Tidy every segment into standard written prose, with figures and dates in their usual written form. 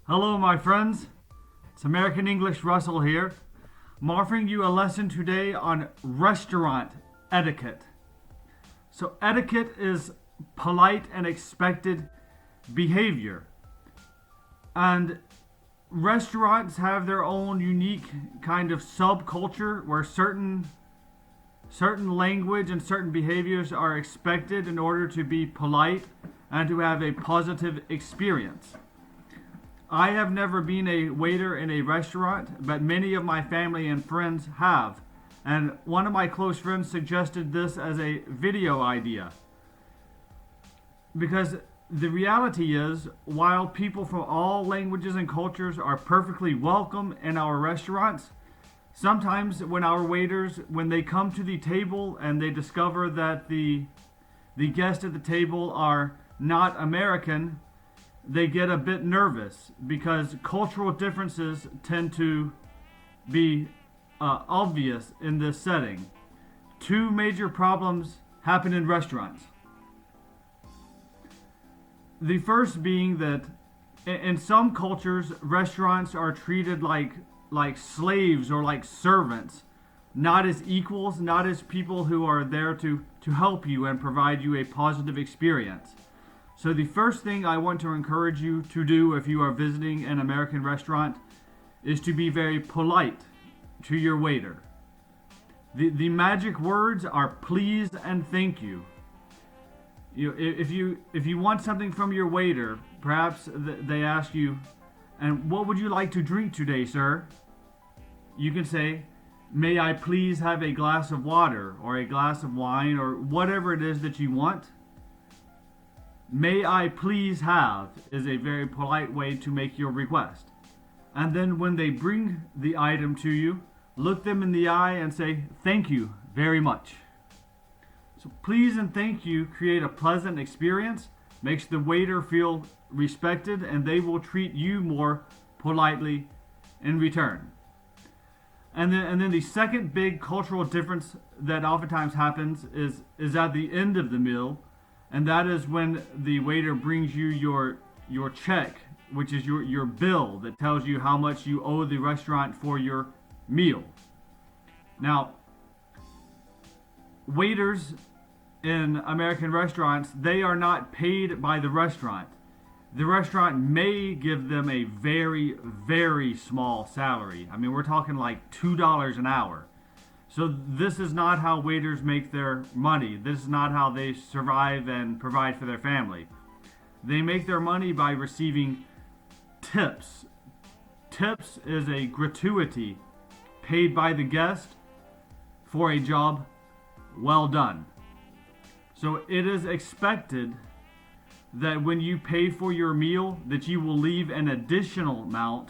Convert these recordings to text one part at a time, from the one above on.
Hello, my friends. It's American English Russell here. I'm offering you a lesson today on restaurant etiquette. So, etiquette is polite and expected behavior. And restaurants have their own unique kind of subculture where certain language and certain behaviors are expected in order to be polite and to have a positive experience. I have never been a waiter in a restaurant, but many of my family and friends have. And one of my close friends suggested this as a video idea. Because the reality is, while people from all languages and cultures are perfectly welcome in our restaurants, sometimes when our waiters, when they come to the table and they discover that the guests at the table are not American, they get a bit nervous because cultural differences tend to be obvious in this setting. Two major problems happen in restaurants. The first being that in some cultures, restaurants are treated like slaves or like servants, not as equals, not as people who are there to help you and provide you a positive experience. So the first thing I want to encourage you to do if you are visiting an American restaurant is to be very polite to your waiter. The magic words are please and thank you. If you want something from your waiter, perhaps they ask you, and what would you like to drink today, sir? You can say, may I please have a glass of water or a glass of wine or whatever it is that you want. May I please have is a very polite way to make your request. And then when they bring the item to you, look them in the eye and say, thank you very much. So please and thank you create a pleasant experience, makes the waiter feel respected, and they will treat you more politely in return. And then the second big cultural difference that oftentimes happens is at the end of the meal, and that is when the waiter brings you your check, which is your bill that tells you how much you owe the restaurant for your meal. Now, waiters in American restaurants, they are not paid by the restaurant. The restaurant may give them a very, very small salary. I mean, we're talking like $2 an hour. So this is not how waiters make their money. This is not how they survive and provide for their family. They make their money by receiving tips. Tips is a gratuity paid by the guest for a job well done. So it is expected that when you pay for your meal, that you will leave an additional amount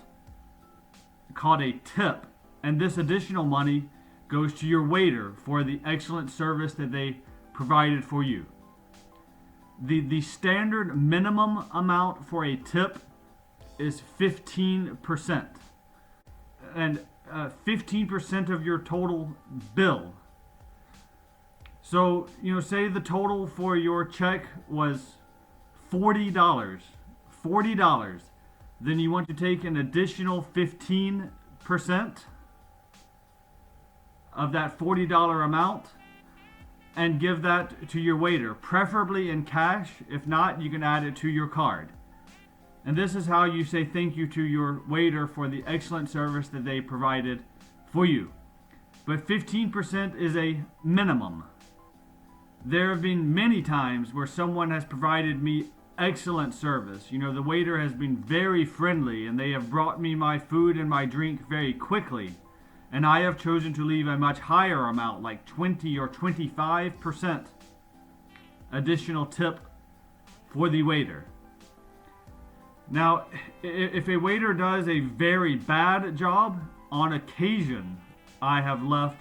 called a tip. And this additional money goes to your waiter for the excellent service that they provided for you. The standard minimum amount for a tip is 15%. And 15% of your total bill. So, say the total for your check was $40. $40. Then you want to take an additional 15% of that $40 amount and give that to your waiter, preferably in cash. If not, you can add it to your card. And this is how you say thank you to your waiter for the excellent service that they provided for you. But 15% is a minimum. There have been many times where someone has provided me excellent service. The waiter has been very friendly and they have brought me my food and my drink very quickly. And I have chosen to leave a much higher amount, like 20 or 25% additional tip for the waiter. Now, if a waiter does a very bad job, on occasion, I have left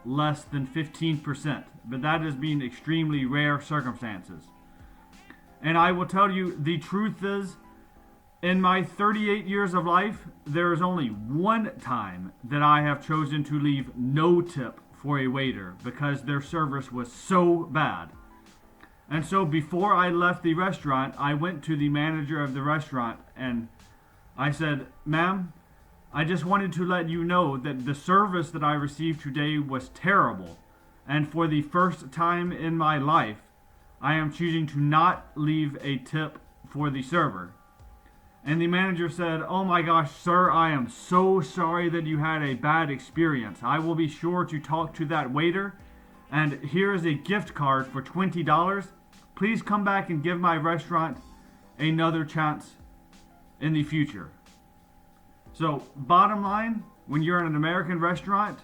less than 15%. But that has been extremely rare circumstances. And I will tell you, the truth is, in my 38 years of life, there is only one time that I have chosen to leave no tip for a waiter because their service was so bad. And so before I left the restaurant, I went to the manager of the restaurant and I said, "Ma'am, I just wanted to let you know that the service that I received today was terrible, and for the first time in my life, I am choosing to not leave a tip for the server." And the manager said, "Oh my gosh, sir, I am so sorry that you had a bad experience. I will be sure to talk to that waiter, and here is a gift card for $20. Please come back and give my restaurant another chance in the future." So, bottom line, when you're in an American restaurant,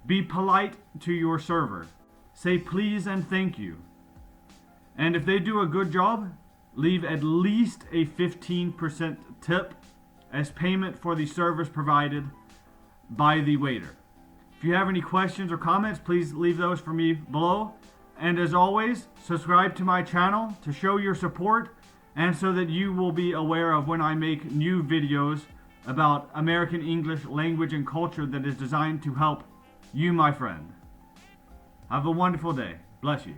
be polite to your server. Say please and thank you. And if they do a good job, leave at least a 15% tip as payment for the service provided by the waiter. If you have any questions or comments, please leave those for me below. And as always, subscribe to my channel to show your support and so that you will be aware of when I make new videos about American English language and culture that is designed to help you, my friend. Have a wonderful day. Bless you.